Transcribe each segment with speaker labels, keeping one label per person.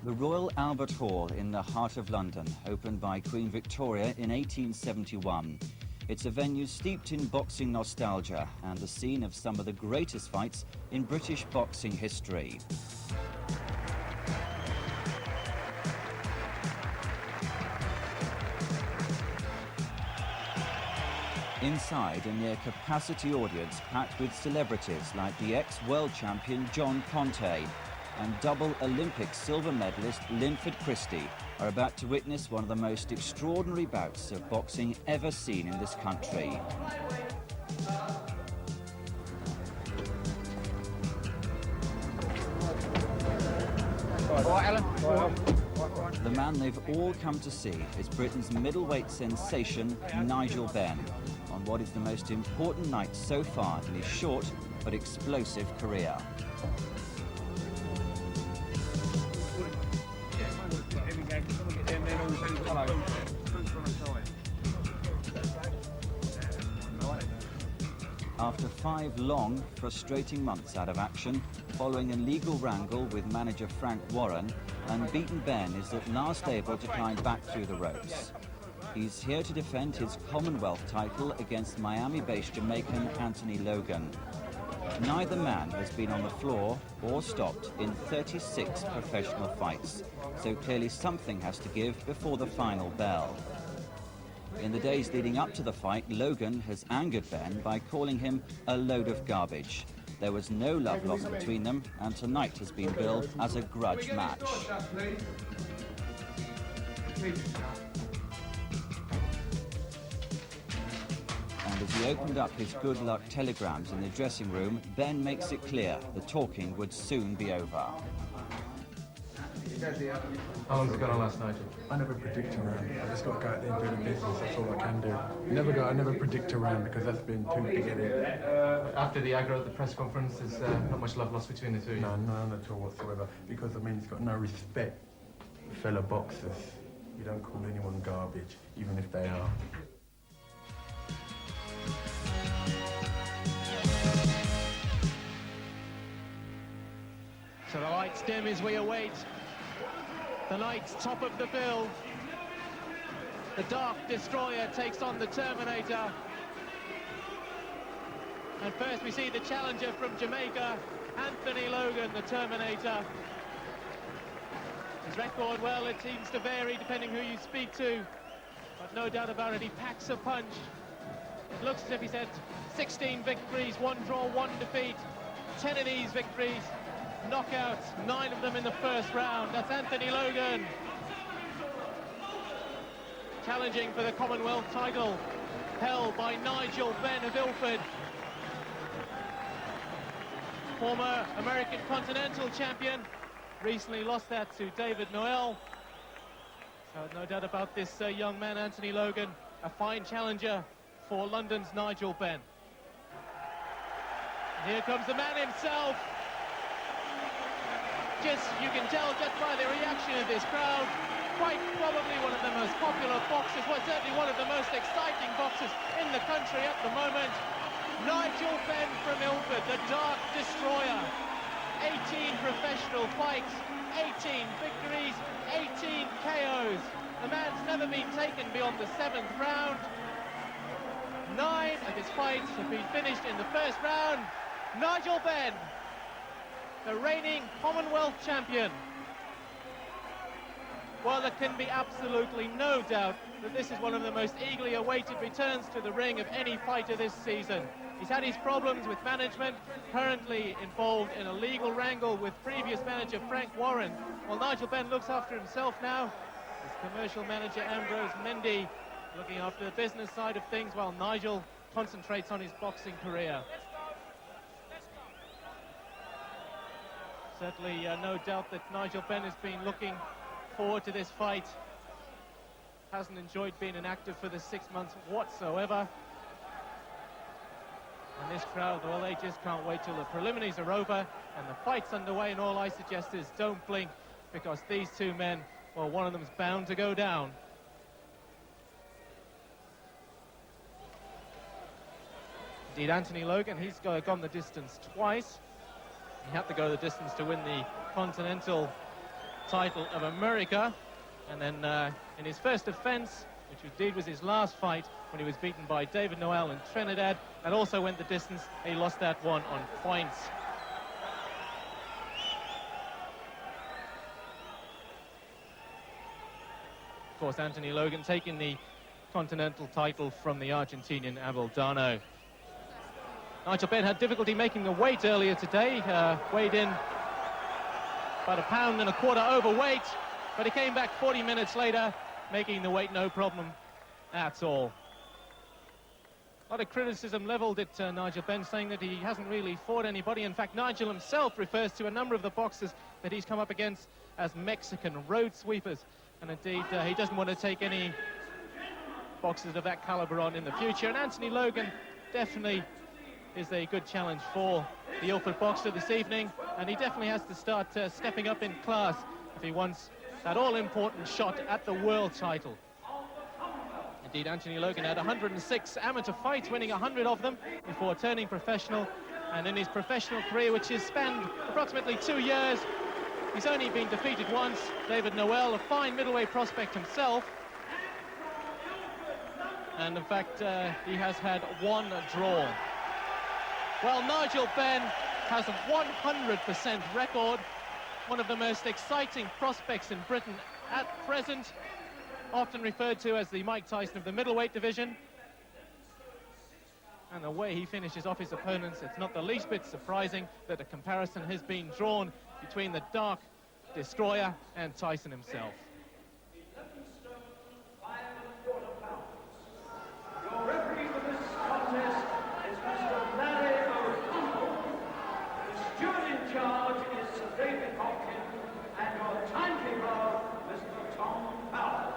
Speaker 1: The Royal Albert Hall in the heart of London, opened by Queen Victoria in 1871. It's a venue steeped in boxing nostalgia and the scene of some of the greatest fights in British boxing history. Inside, a near-capacity audience packed with celebrities like the ex-world champion John Conte and double Olympic silver medalist Linford Christie are about to witness one of the most extraordinary bouts of boxing ever seen in this country. The man they've all come to see is Britain's middleweight sensation, Nigel Benn, on what is the most important night so far in his short but explosive career. After 5 long, frustrating months out of action, following a legal wrangle with manager Frank Warren, unbeaten Benn is at last able to climb back through the ropes. He's here to defend his Commonwealth title against Miami-based Jamaican Anthony Logan. Neither man has been on the floor or stopped in 36 professional fights, so clearly something has to give before the final bell. In the days leading up to the fight, Logan has angered Benn by calling him a load of garbage. There was no love lost between them, and tonight has been billed as a grudge match. And as he opened up his good luck telegrams in the dressing room, Benn makes it clear the talking would soon be over.
Speaker 2: How long's it gone on last night?
Speaker 3: I never predict a round. I just got to go out there and do the business. That's all I can do. I never predict a round because that's been too big-headed.
Speaker 2: After the aggro at the press conference, there's not much love lost between the two.
Speaker 3: No, none at all whatsoever. Because, I mean, he's got no respect for fellow boxers. You don't call anyone garbage, even if they are.
Speaker 4: So the lights dim as we await the night's top of the bill. The Dark Destroyer takes on the Terminator. And first we see the challenger from Jamaica, Anthony Logan, the Terminator. His record, well, it seems to vary depending who you speak to, but no doubt about it, he packs a punch. It looks as if he's had 16 victories, 1 draw, 1 defeat, 10 of these victories knockouts, 9 of them in the first round. That's Anthony Logan, challenging for the Commonwealth title, held by Nigel Benn of Ilford, former American Continental champion, recently lost that to David Noel. So no doubt about this young man, Anthony Logan, a fine challenger for London's Nigel Benn. And here comes the man himself. You can tell just by the reaction of this crowd, quite probably one of the most popular boxers, well, certainly one of the most exciting boxers in the country at the moment. Nigel Benn from Ilford, the Dark Destroyer. 18 professional fights, 18 victories, 18 KOs. The man's never been taken beyond the 7th round. 9 of his fights have been finished in the first round. Nigel Benn, the reigning Commonwealth champion. Well, there can be absolutely no doubt that this is one of the most eagerly awaited returns to the ring of any fighter this season. He's had his problems with management, currently involved in a legal wrangle with previous manager Frank Warren. Well, Nigel Benn looks after himself now. His commercial manager Ambrose Mendy looking after the business side of things, while Nigel concentrates on his boxing career. Certainly no doubt that Nigel Benn has been looking forward to this fight. Hasn't enjoyed being inactive for the 6 months whatsoever. And this crowd, well, they just can't wait till the preliminaries are over and the fight's underway, and all I suggest is don't blink, because these two men, well, one of them's bound to go down. Indeed, Anthony Logan, he's gone the distance twice. He had to go the distance to win the Continental title of America. And then in his first defense, which indeed was his last fight, when he was beaten by David Noel in Trinidad, and also went the distance, he lost that one on points. Of course, Anthony Logan taking the continental title from the Argentinian Abildano. Nigel Benn had difficulty making the weight earlier today, weighed in about 1.25 pounds overweight, but he came back 40 minutes later, making the weight no problem at all. A lot of criticism levelled at Nigel Benn, saying that he hasn't really fought anybody. In fact, Nigel himself refers to a number of the boxers that he's come up against as Mexican road sweepers. And indeed, he doesn't want to take any boxers of that caliber on in the future. And Anthony Logan definitely is a good challenge for the Ilford boxer this evening. And he definitely has to start stepping up in class if he wants that all-important shot at the world title. Indeed, Anthony Logan had 106 amateur fights, winning 100 of them before turning professional. And in his professional career, which has spanned approximately 2 years, he's only been defeated once. David Noel, a fine middleweight prospect himself. And in fact, he has had one draw. Well, Nigel Benn has a 100% record, one of the most exciting prospects in Britain at present, often referred to as the Mike Tyson of the middleweight division. And the way he finishes off his opponents, it's not the least bit surprising that a comparison has been drawn between the Dark Destroyer and Tyson himself.
Speaker 5: Your referee for this contest is Mr. Larry O'Connell. The steward in charge is Sir David Hopkins, and your timekeeper, Mr. Tom Powell.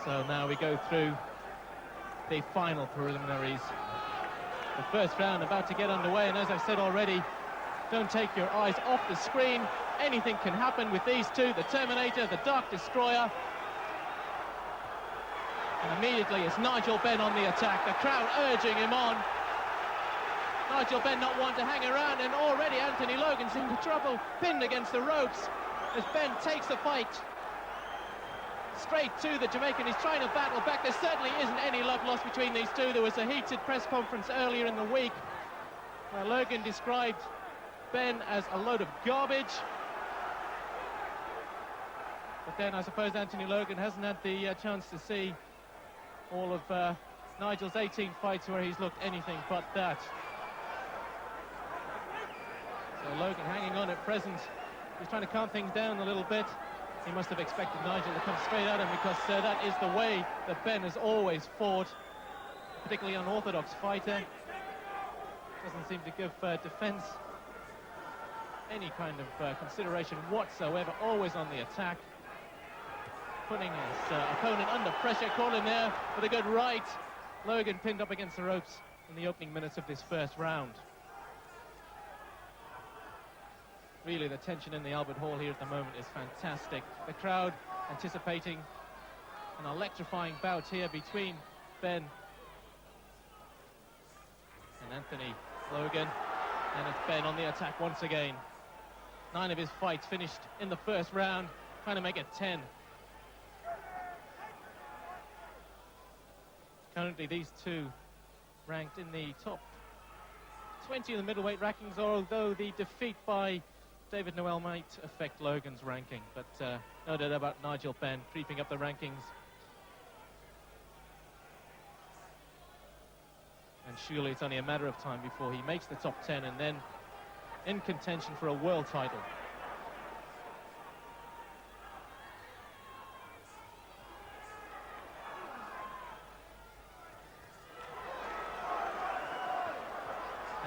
Speaker 4: So now we go through the final preliminaries. The first round about to get underway, and as I've said already, don't take your eyes off the screen. Anything can happen with these two, the Terminator, the Dark Destroyer. And immediately it's Nigel Benn on the attack, the crowd urging him on. Nigel Benn not wanting to hang around, and already Anthony Logan's into trouble, pinned against the ropes as Benn takes the fight straight to the Jamaican. He's trying to battle back. There certainly isn't any love lost between these two. There was a heated press conference earlier in the week where Logan described Benn as a load of garbage. But then I suppose Anthony Logan hasn't had the chance to see all of Nigel's 18 fights where he's looked anything but that. So Logan hanging on at present. He's trying to calm things down a little bit. He must have expected Nigel to come straight at him, because that is the way that Benn has always fought, particularly an unorthodox fighter. Doesn't seem to give defense any kind of consideration whatsoever, always on the attack. Putting his opponent under pressure, caught in there with a good right. Logan pinned up against the ropes in the opening minutes of this first round. Really, the tension in the Albert Hall here at the moment is fantastic. The crowd anticipating an electrifying bout here between Benn and Anthony Logan. And it's Benn on the attack once again. 9 of his fights finished in the first round, trying to make it 10. Currently, these two ranked in the top 20 of the middleweight rankings, although the defeat by David Noel might affect Logan's ranking, but no doubt about Nigel Benn creeping up the rankings. And surely it's only a matter of time before he makes the top 10 and then in contention for a world title.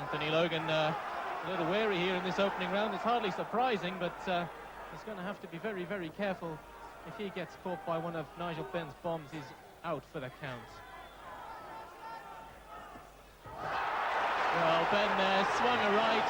Speaker 4: Anthony Logan a little wary here in this opening round. It's hardly surprising, but he's going to have to be very, very careful. If he gets caught by one of Nigel Benn's bombs, he's out for the count. Well, Benn swung a right,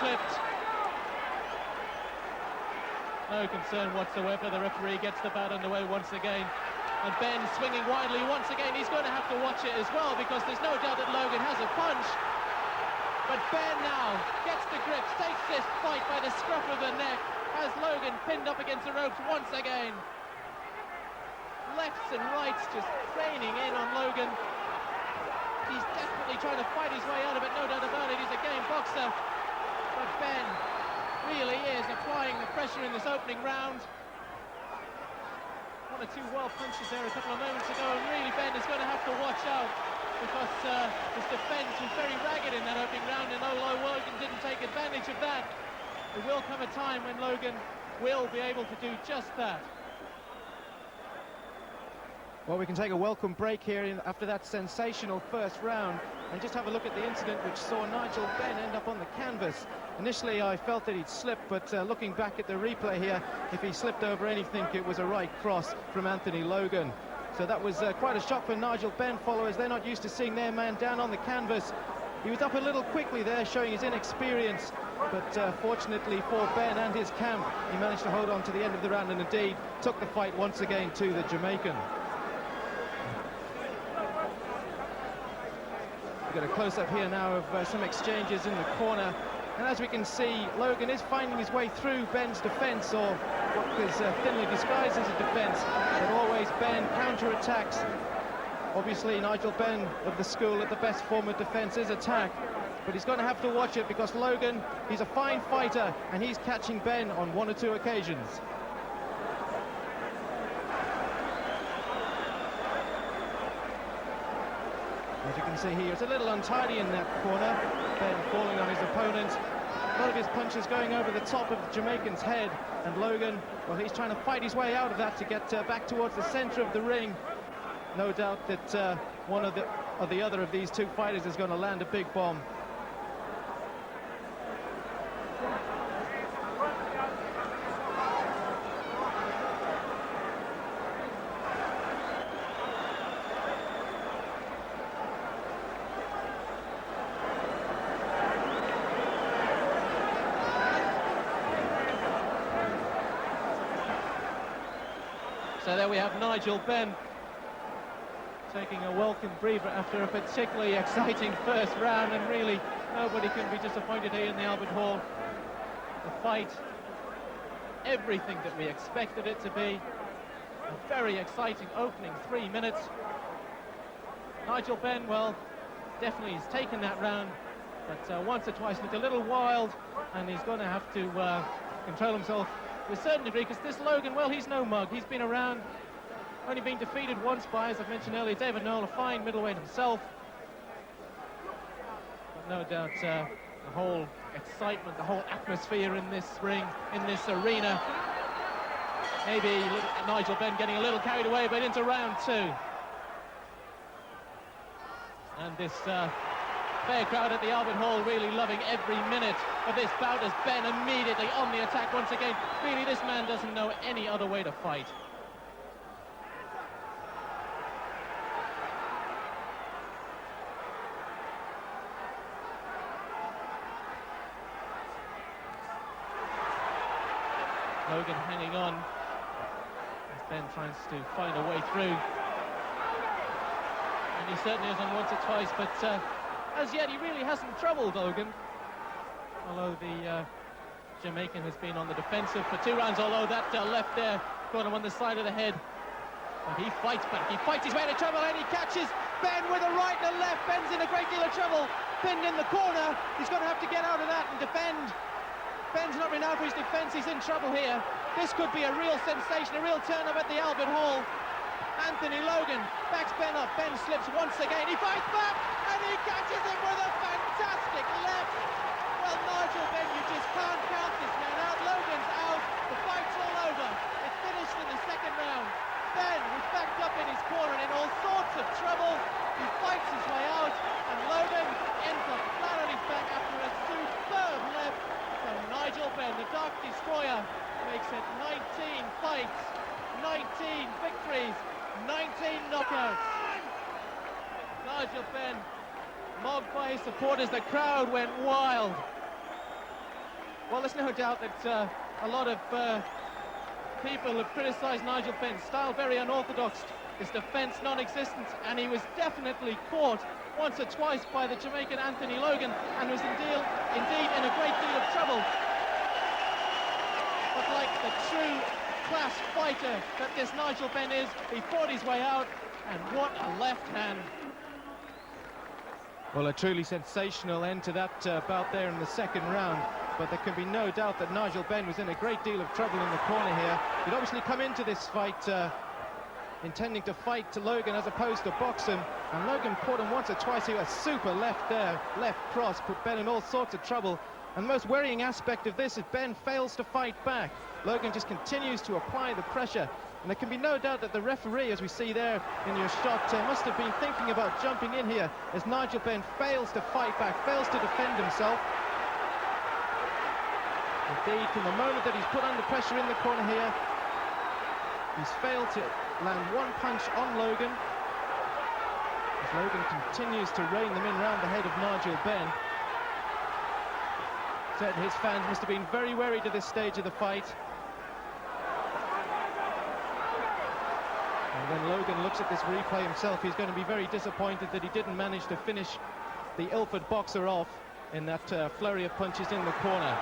Speaker 4: slipped. No concern whatsoever. The referee gets the bout underway once again. And Benn swinging widely once again. He's going to have to watch it as well, because there's no doubt that Logan has a punch. But Benn now gets the grip, takes this fight by the scruff of the neck, has Logan pinned up against the ropes once again. Lefts and rights just raining in on Logan. He's desperately trying to fight his way out of it, no doubt about it. He's a game boxer. But Benn really is applying the pressure in this opening round. One or two wild punches there a couple of moments ago, and really Benn is going to have to watch out, because his defence was very ragged in that opening round, and although Logan didn't take advantage of that, there will come a time when Logan will be able to do just that.
Speaker 6: Well, we can take a welcome break here after that sensational first round and just have a look at the incident which saw Nigel Benn end up on the canvas. Initially I felt that he'd slipped, but looking back at the replay here, if he slipped over anything, it was a right cross from Anthony Logan. So that was quite a shock for Nigel Benn followers. They're not used to seeing their man down on the canvas. He was up a little quickly there, showing his inexperience, but fortunately for Benn and his camp, he managed to hold on to the end of the round and indeed took the fight once again to the Jamaican. We've got a close-up here now of some exchanges in the corner, and as we can see, Logan is finding his way through Benn's defence, or what is thinly disguised as a defence, but always Benn counter-attacks. Obviously Nigel Benn of the school that the best form of defence is attack, but he's going to have to watch it, because Logan, he's a fine fighter and he's catching Benn on one or two occasions. As you can see here, it's a little untidy in that corner. Benn falling on his opponent. A lot of his punches going over the top of the Jamaican's head, and Logan, well, he's trying to fight his way out of that to get back towards the centre of the ring. No doubt that one of the other of these two fighters is going to land a big bomb.
Speaker 4: So there we have Nigel Benn taking a welcome breather after a particularly exciting first round, and really nobody can be disappointed here in the Albert Hall. The fight, everything that we expected it to be. A very exciting opening 3 minutes. Nigel Benn, well, definitely has taken that round, but once or twice looked a little wild, and he's going to have to control himself to a certain degree, because this Logan, well, he's no mug. He's been around, only been defeated once by, as I've mentioned earlier, David Noel, a fine middleweight himself. But no doubt the whole excitement, the whole atmosphere in this ring, in this arena, maybe Nigel Benn getting a little carried away, but into round two. And this fair crowd at the Albert Hall really loving every minute of this bout, as Benn immediately on the attack once again. Really, this man doesn't know any other way to fight. Logan hanging on as Benn tries to find a way through. And he certainly has on once or twice, but as yet he really hasn't troubled Logan. Although the Jamaican has been on the defensive for 2 rounds, although that left there caught him on the side of the head. But he fights back, he fights his way into trouble, and he catches Benn with a right and a left. Benn's in a great deal of trouble, pinned in the corner. He's going to have to get out of that and defend. Benn's not renowned for his defence, he's in trouble here. This could be a real sensation, a real turn-up at the Albert Hall. Anthony Logan backs Benn up, Benn slips once again, he fights back, and he catches him with a fantastic left. Well, Nigel Benn, you just can't count this man out. Logan's out, the fight's all over. It's finished in the second round. Benn was backed up in his corner and in all sorts of trouble. He fights his way out, and Logan ends up flat on his back after a superb left. So Nigel Benn, the Dark Destroyer, makes it 19 fights, 19 victories, 19 knockouts. Nigel Benn, mobbed by his supporters, the crowd went wild. Well, there's no doubt that a lot of people have criticised Nigel Benn's style, very unorthodox his defence non-existent, and he was definitely caught once or twice by the Jamaican Anthony Logan, and was indeed in a great deal of trouble. But like the true class fighter that this Nigel Benn is, he fought his way out, and what a left hand.
Speaker 6: Well, a truly sensational end to that bout there in the second round, but there can be no doubt that Nigel Benn was in a great deal of trouble in the corner here. He'd obviously come into this fight intending to fight to Logan as opposed to box him, and Logan caught him once or twice. He was super left there, left cross, put Benn in all sorts of trouble. And the most worrying aspect of this is Benn fails to fight back. Logan just continues to apply the pressure, and there can be no doubt that the referee, as we see there in your shot, must have been thinking about jumping in here as Nigel Benn fails to fight back, fails to defend himself. Indeed, from the moment that he's put under pressure in the corner here, he's failed to land one punch on Logan, as Logan continues to rein them in round the head of Nigel Benn. Certainly his fans must have been very worried at this stage of the fight. And when Logan looks at this replay himself, he's going to be very disappointed that he didn't manage to finish the Ilford boxer off in that flurry of punches in the corner.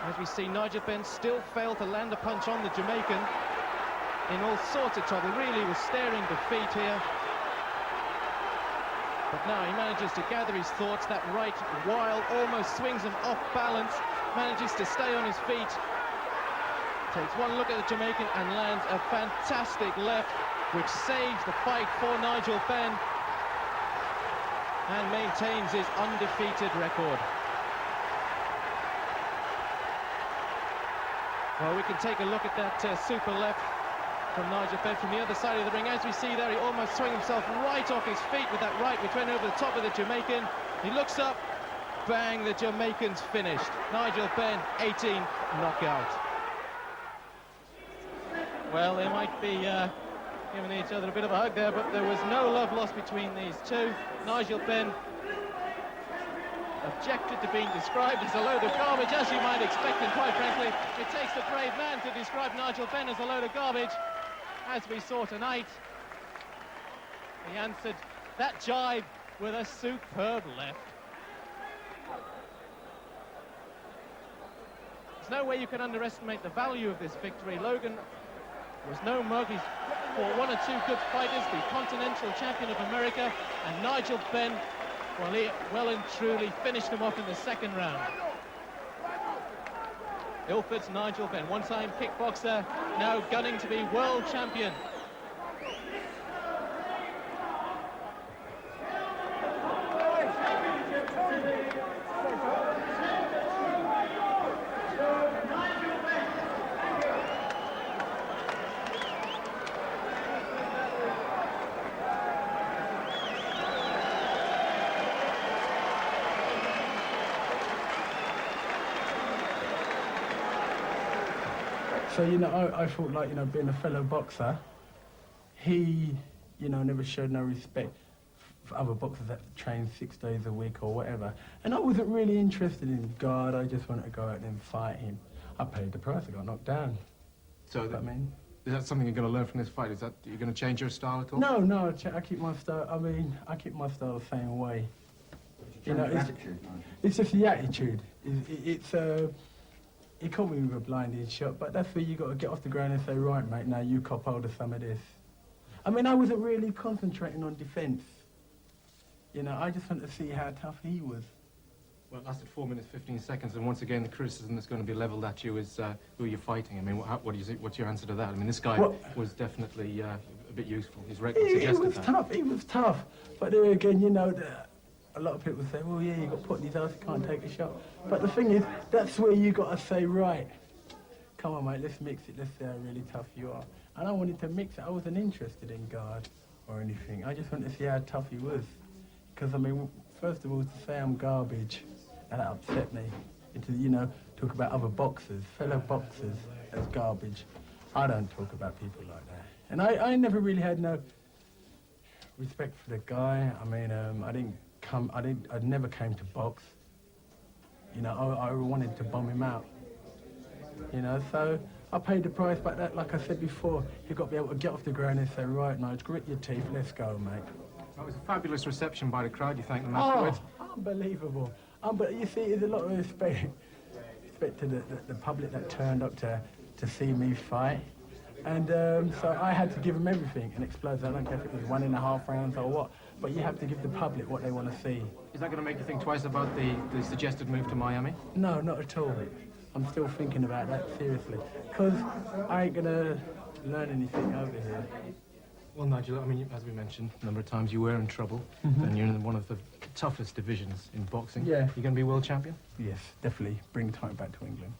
Speaker 6: As we see, Nigel Benn still failed to land a punch on the Jamaican, in all sorts of trouble, really was staring defeat here. But now he manages to gather his thoughts. That right while almost swings him off balance, manages to stay on his feet, takes one look at the Jamaican and lands a fantastic left, which saves the fight for Nigel Benn and maintains his undefeated record. Well, we can take a look at that super left from Nigel Benn from the other side of the ring. As we see there, he almost swung himself right off his feet with that right, which went over the top of the Jamaican. He looks up, bang, the Jamaican's finished. Nigel Benn, 18, knockout. Well, they might be giving each other a bit of a hug there, but there was no love lost between these two. Nigel Benn objected to being described as a load of garbage, as you might expect, and quite frankly, it takes a brave man to describe Nigel Benn as a load of garbage, as we saw tonight. He answered that jibe with a superb left. There's no way you can underestimate the value of this victory. Logan was no mug. He's fought one or two good fighters, the Continental Champion of America, and Nigel Benn, well, he well and truly finished him off in the second round. Ilford's Nigel Benn, one-time kickboxer, now gunning to be world champion.
Speaker 3: So, you know, I thought, like, you know, being a fellow boxer, he, you know, never showed no respect for other boxers that train 6 days a week or whatever. And I wasn't really interested in God. I just wanted to go out and fight him. I paid the price. I got knocked down.
Speaker 2: So,
Speaker 3: I mean,
Speaker 2: is that something you're going to learn from this fight? Is that you're going to change your style at all?
Speaker 3: No, I keep my style. I mean, I keep my style the same way. You know, it's just the attitude. He caught me with a blinding shot, but that's where you got to get off the ground and say, right, mate, now you cop hold of some of this. I mean, I wasn't really concentrating on defence. You know, I just wanted to see how tough he was.
Speaker 2: Well, it lasted 4 minutes, 15 seconds, and once again, the criticism that's going to be levelled at you is who you're fighting. I mean, what do you think? What's your answer to that? I mean, this guy was definitely a bit useful. His record suggested that.
Speaker 3: He was tough. But there again, you know, a lot of people say, well, yeah, you got put in his house, you can't take a shot. But the thing is, that's where you got to say, right, come on, mate, let's mix it, let's see how really tough you are. And I wanted to mix it. I wasn't interested in guard or anything. I just wanted to see how tough he was. Because, I mean, first of all, to say I'm garbage, that upset me. Into, you know, talk about other boxers, fellow boxers as garbage. I don't talk about people like that. And I never really had no respect for the guy. I mean, I never came to box. You know, I wanted to bomb him out. You know, so I paid the price, but that, like I said before, you've got to be able to get off the ground and say, right, Nigel, grit your teeth, let's go, mate.
Speaker 2: That was a fabulous reception by the crowd. You thanked them afterwards?
Speaker 3: Unbelievable. But you see, there's a lot of respect to the public that turned up to see me fight. And so I had to give them everything and explode. I don't care if it was 1.5 rounds or what, but you have to give the public what they want to see.
Speaker 2: Is that going to make you think twice about the suggested move to Miami?
Speaker 3: No, not at all. I'm still thinking about that, seriously. Because I ain't going to learn anything over here.
Speaker 2: Well, Nigel, I mean, as we mentioned a number of times, you were in trouble, and you're in one of the toughest divisions in boxing.
Speaker 3: Yeah.
Speaker 2: You going to be world champion?
Speaker 3: Yes, definitely. Bring time back to England.